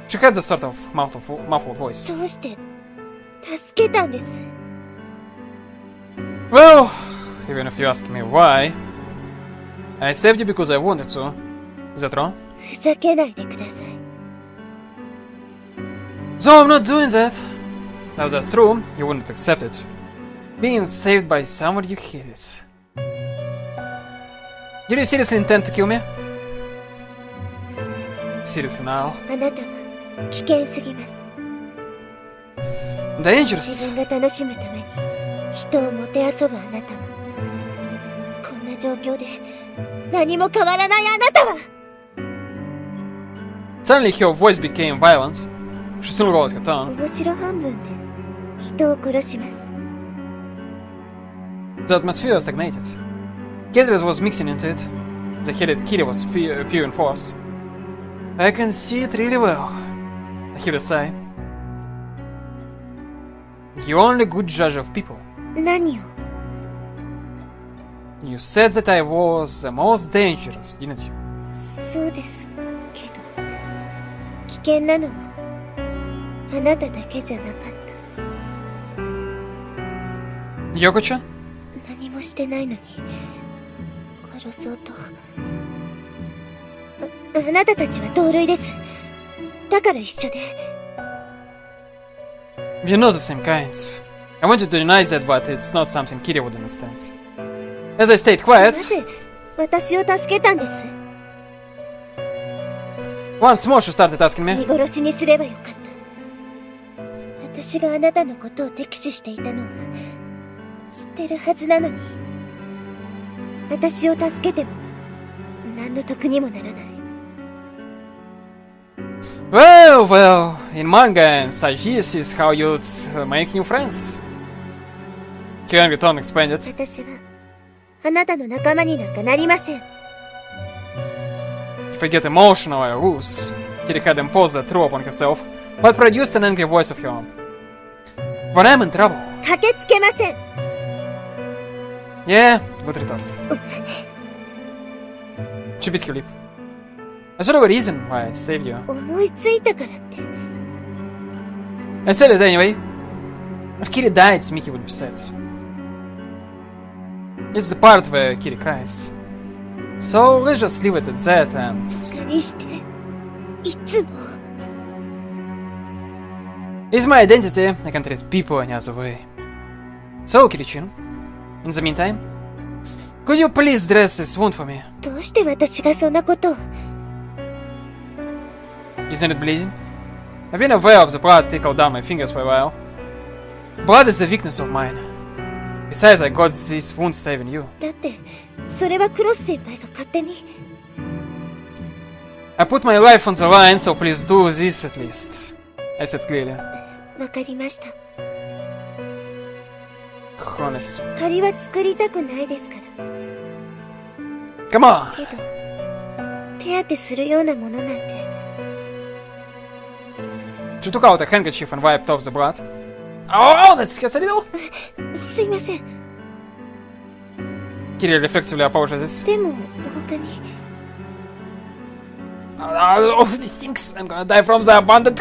She had the sort of muffled voice. どうして助けたんです？ Well, even if you ask me why, I saved you because I wanted to. Is that wrong? ふざけないでください。 So I'm not doing that. Now that's true, you wouldn't accept it. Being saved by someone you hated. Did you seriously intend to kill me? Seriously now? あなたは危険すぎます。 Dangerous. 自分が楽しむために人をもてあそぶあなたは、こんな状況で何も変わらないあなたは。 Suddenly her voice became violent. She soon lowered her tone. 面白半分で人を殺します。 The atmosphere stagnated. Hatred was mixing into it. The hated killer was pure in force. I can see it really well. I hear a sigh. You're only good judge of people. 何を？ You said that I was the most dangerous, didn't you? そうですけど、危険なのはあなただけじゃなかった。 Yoko-chan? 何もしてないのに殺そうと。あなたたちは同類です。だから一緒で。 We're not the same kinds. I want you to deny that, but it's not something Kiri would understand. As I stayed な quiet, ぜ私を助けたんです？ once more she started asking 見 me, 殺しにすればよかった。私があなたのことを敵視していたのは知ってるはずなのに、私を助けても何の得にもならない。 well, in manga and such this is how you'd make new friends. Her angry tone expanded. 私はあなたの仲間になんかなりません。 If I get emotional or loose, Kiri had imposed the truth upon herself, but produced an angry voice of her own. When I'm in trouble. 駆けつけません。 Yeah, good retort. She bit her lip. I saw a reason why I saved you. 思いついたからって。I said it anyway. If Kitty died, Mickey would be sad. It's the part where Kitty cries. So let's just leave it at that and... にして、いつも。It's my identity. I can't treat people any other way. So, Kirichin, in the meantime, could you please dress this wound for me? どうして私がそんなことを。Isn't it bleeding? I've been aware of the blood trickled down my fingers for a while. Blood is the weakness of mine. Besides, I got this wound saving you. だって、それはクロス先輩が勝手に。I put my life on the line, so please do this at least. I said clearly. わかりました。Honest. 借りは作りたくないですから。 Come on! けど、手当てするようなものなんて。 She took out a handkerchief and wiped off the blood. Oh, that scares a little! すいません。 Kitty reflexively apologizes. でも、他に。Oh, these things! I'm gonna die from the abundant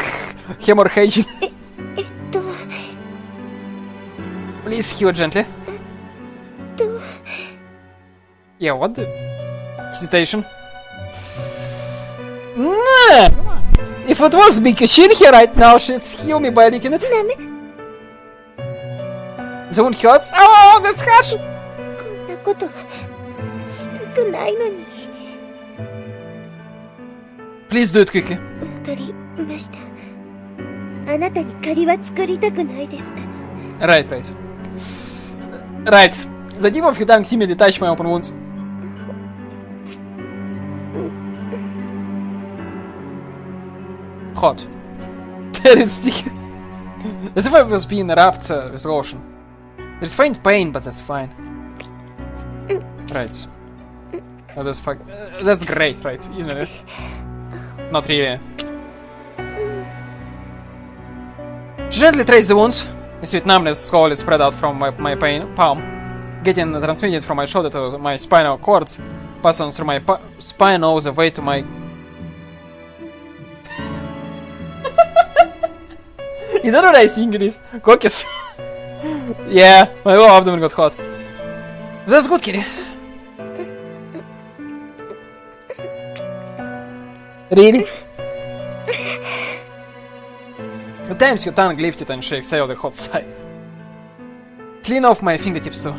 hemorrhage. と、 Please heal gently. と、 Yeah, what the... Hesitation. Nah. If it was Mickey Shin here right now, she'd heal me by licking it. ダメ。 The wound hurts. Oh, that's harsh! こんなことは、したくないのに。 Please do it quickly. わかりました。あなたに借りは作りたくないですから。 Right, right. Right. The tip of your tongue timidly touched my open wounds. Hot. That is sticky. As if I was being wrapped with lotion. There's faint pain, but that's fine. Right. Oh, that's that's great, right? Isn't it? Not really. She gently traced the wounds. A sweet numbness slowly spread out from my palm, getting transmitted from my shoulder to my spinal cords, passing through my spine all the way to my... Is that what I think it is? Cookies. Yeah, my lower abdomen got hot. That's good, Kitty. Really? At times your tongue lifted and she exhaled a hot sigh. Clean off my fingertips too.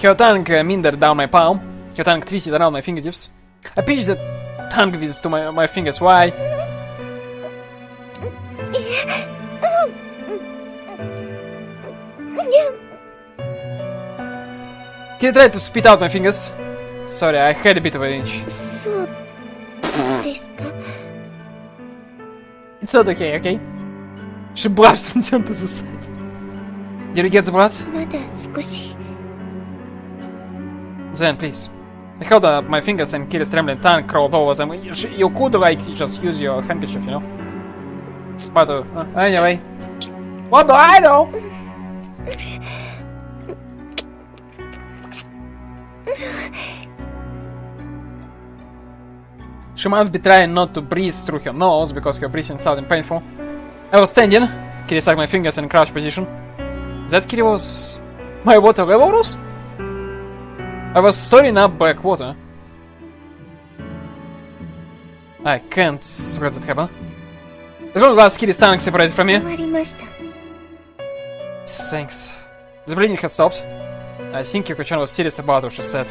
Her tongue mindered down my palm. Her tongue twisted around my fingertips. I pinched the tongue with to my fingers. Why? He tried to spit out my fingers. Sorry, I had a bit of an itch. そうですか。 It's not okay, okay? She blushed and turned to the side. Did you get the blood? まだ少し。 Then, please. I held up my fingers and Kitty's trembling tongue crawled over them. You could, like, just use your handkerchief, you know? But, anyway. What do I know? She must be trying not to breathe through her nose because her breathing sounded painful. I was standing. Kitty stuck my fingers in crouch position. That Kitty was... my water level rose? I was storing up black water. I can't let that happen. The long glass Kitty's tongue separated from me. 終わりました。 Thanks. The bleeding had stopped. I think Yuko-chan was serious about what she said.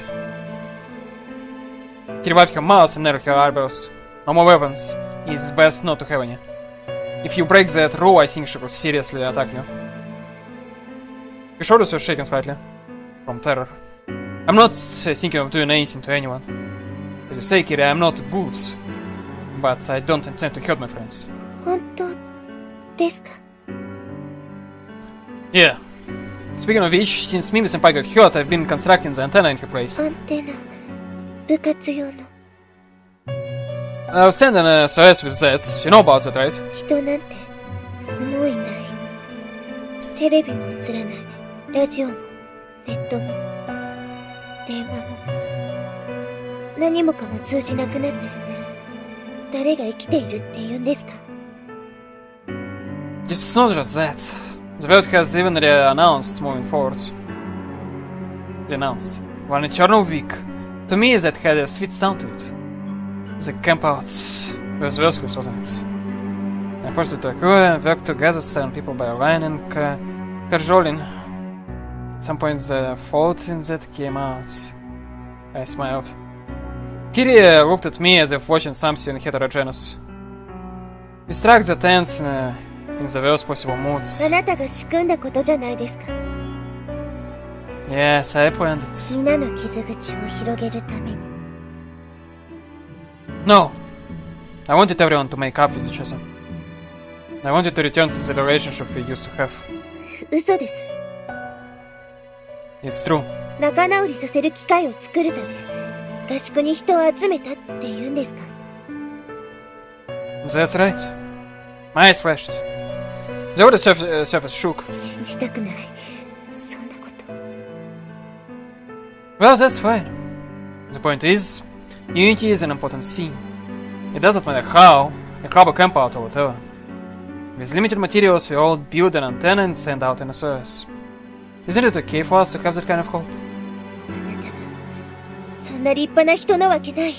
Kitty wiped her mouth and narrowed her eyebrows. No more weapons. It's best not to have any. If you break that rule, I think she will seriously attack you. Her shoulders were shaking slightly. From terror. I'm not thinking of doing anything to anyone. As you say, Kitty, I'm not good. But I don't intend to hurt my friends. 本当ですか。 Yeah. Speaking of which, since Mimi-senpai got hurt, I've been constructing the antenna in her place. アンテナ、部活用の。I was sending a SOS with Zeds. You know about that, right? 人なんてもういない。テレビも映らない。ラジオもネットも電話も何もかも通じなくなって誰が生きているって言うんですか？ It's not just that. The world has even announced moving forward. Denounced. One eternal week. To me, that had a sweet sound to it. The campouts was worthless, wasn't it? I forced it to occur and worked together, 7 people by a line and cajoling. At some point, the fault in that came out. I smiled. Kiri looked at me as if watching something heterogeneous. We struck the tense in the worst possible moods. あなたが仕組んだことじゃないですか。 Yes, I planned it. 皆の傷口を広げるために。 No. I wanted everyone to make up with each other. I wanted to return to the relationship we used to have. 嘘です。 It's true. 仲直りさせる機会を作るため合宿に人を集めたって言うんですか？ That's right. My eyes flashed. The other surface shook. 信じたくない。そんなこと。 Well, that's fine. The point is, unity is an important scene. It doesn't matter how, a club or camp out or whatever. With limited materials, we all build an antenna and send out an SOS. Isn't it okay for us to have that kind of hope? あなたがそんな立派な人なわけない。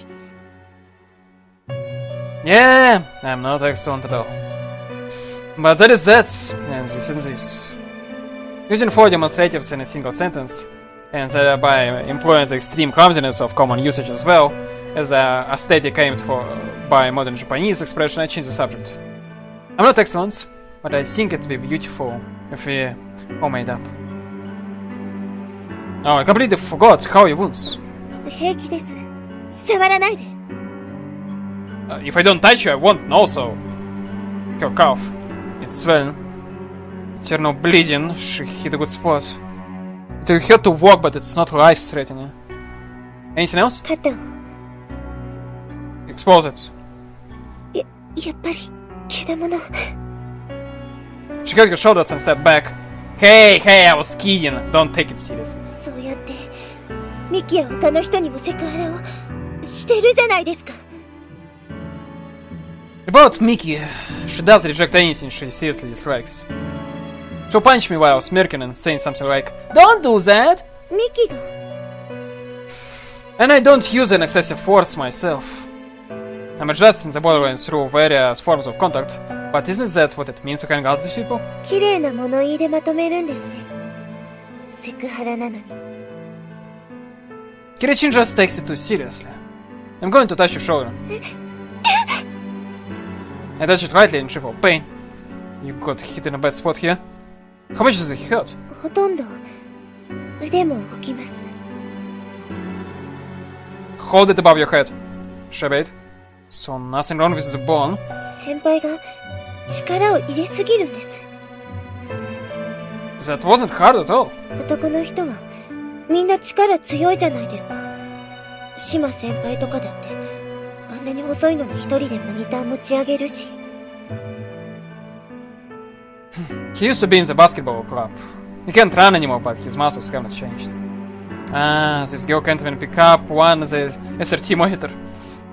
Yeah, I'm not excellent at all. But that is that, and this and this. Using 4 demonstratives in a single sentence, and thereby employing the extreme clumsiness of common usage as well, as a aesthetic aimed for by modern Japanese expression, I change the subject. I'm not excellent, but I think it'd be beautiful if we all made up. Oh, I completely forgot how he wounds. 平気です。触らないで。 If I don't touch you, I won't know, so... Her cough. It's swelling. Eternal bleeding. She hit a good spot. It will hurt to walk, but it's not life-threatening. Anything else? 肩を。 Expose it. やっぱり、けだもの。 She held her shoulders and stepped back. Hey, I was kidding. Don't take it seriously. そうやって、ミキや他の人にもセクハラをしてるじゃないですか。 About Mickey, she does reject anything she seriously dislikes. She'll punch me while smirking and saying something like, "Don't do that!" ミキが And I don't use an excessive force myself. I'm adjusting the borderline through various forms of contact, but isn't that what it means to hang out with people? 綺麗な物言いでまとめるんですね。セクハラなのに。 Kirichin just takes it too seriously. I'm going to touch your shoulder. I touch it lightly and she felt pain. You got hit in a bad spot here. How much does it hurt? ほとんど腕も動きます。 Hold it above your head. She obeyed. So nothing wrong with the bone. 先輩が力を入れすぎるんです。 That wasn't hard at all. 男の人はみんな力強いじゃないですか。島先輩とかだってあんなに細いのに一人でモニター持ち上げるし。 He used to be in the basketball club. He can't run anymore, but his muscles haven't changed. Ah, this girl can't even pick up the SRT monitor.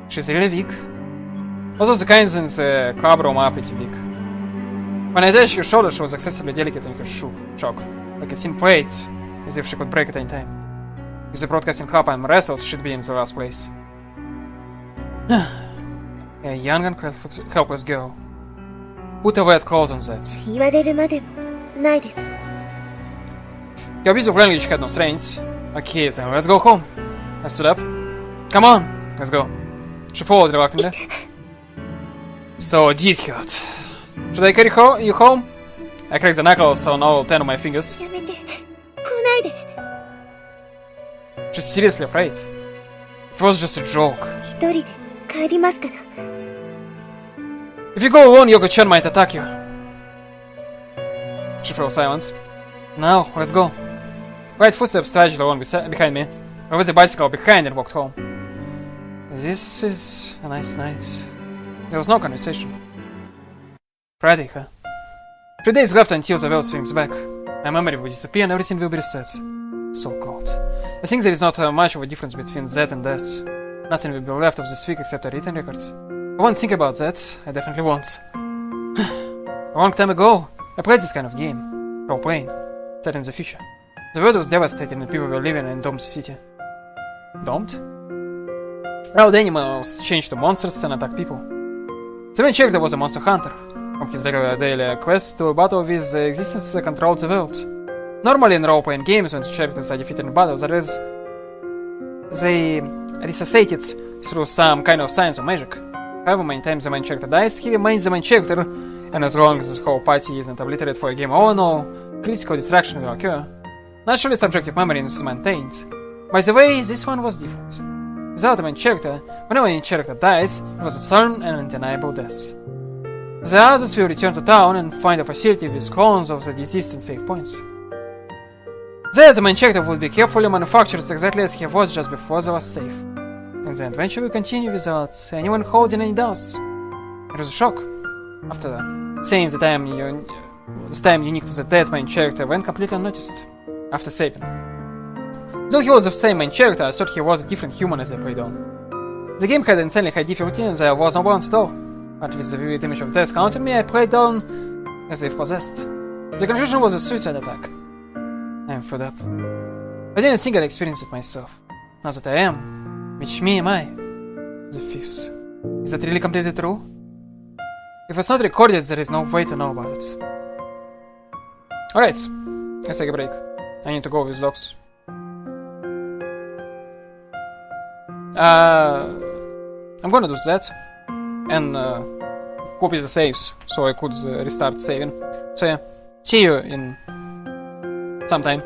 She's really weak. Also, the kinds in the club room are pretty weak. When I touched her shoulder, she was excessively delicate in her shock, like a thin plate, as if she could break at any time. If the broadcasting club I'm wrestled, she'd be in the last place. A young and helpless girl. Put a wet clothes on that. 言われるまでもないです。 Your piece of language had no strength. Okay, then let's go home. I stood up. Come on, let's go. She followed reluctantly. So it did hurt. Should I carry you home? I cracked the knuckles on all 10 of my fingers. やめて。来ないで。 She's seriously afraid. It was just a joke. 一人で帰りますから。 If you go alone, Youko-chan might attack you. She fell silent. Now, let's go. Light footsteps trudged along behind me. I put the bicycle behind and walked home. This is a nice night. There was no conversation. Friday, huh? 3 days left until the world swings back. My memory will disappear and everything will be reset. So cold. I think there is not much of a difference between that and death. Nothing will be left of this week except a written record. I won't think about that. I definitely won't. A long time ago, I played this kind of game. Role-playing. Set in the future. The world was devastated and people were living in a domed city. Domed? Wild animals changed to monsters and attacked people. The main character was a monster hunter. From his regular daily quest to battle with the existence that controlled the world. Normally in role-playing games, when the characters are defeated in battle, they resuscitate through some kind of science or magic. However many times the main character dies, he remains the main character, and as long as the whole party isn't obliterated for a game or no critical distraction will occur. Naturally, subjective memory is maintained. By the way, this one was different. Without the main character, whenever a main character dies, it was a sudden and undeniable death. The others will return to town and find a facility with clones of the deceased and save points. There, the main character would be carefully manufactured exactly as he was just before the last save. And the adventure will continue without anyone holding any doubts. It was a shock. After saying the time unique to the dead main character went completely unnoticed. After saving. Though he was the same main character, I thought he was a different human as I played on. The game had insanely high difficulty and there was no balance at all. But with the vivid image of death counting me, I played on as if possessed. The conclusion was a suicide attack. I am fed up. I didn't think I'd experience it myself. Now that I am, which me am I? The fifth. Is that really completely true? If it's not recorded, there is no way to know about it. Alright, let's take a break. I need to go with dogs. I'm gonna do that. And copy the saves so I could restart saving. So yeah, see you in some time.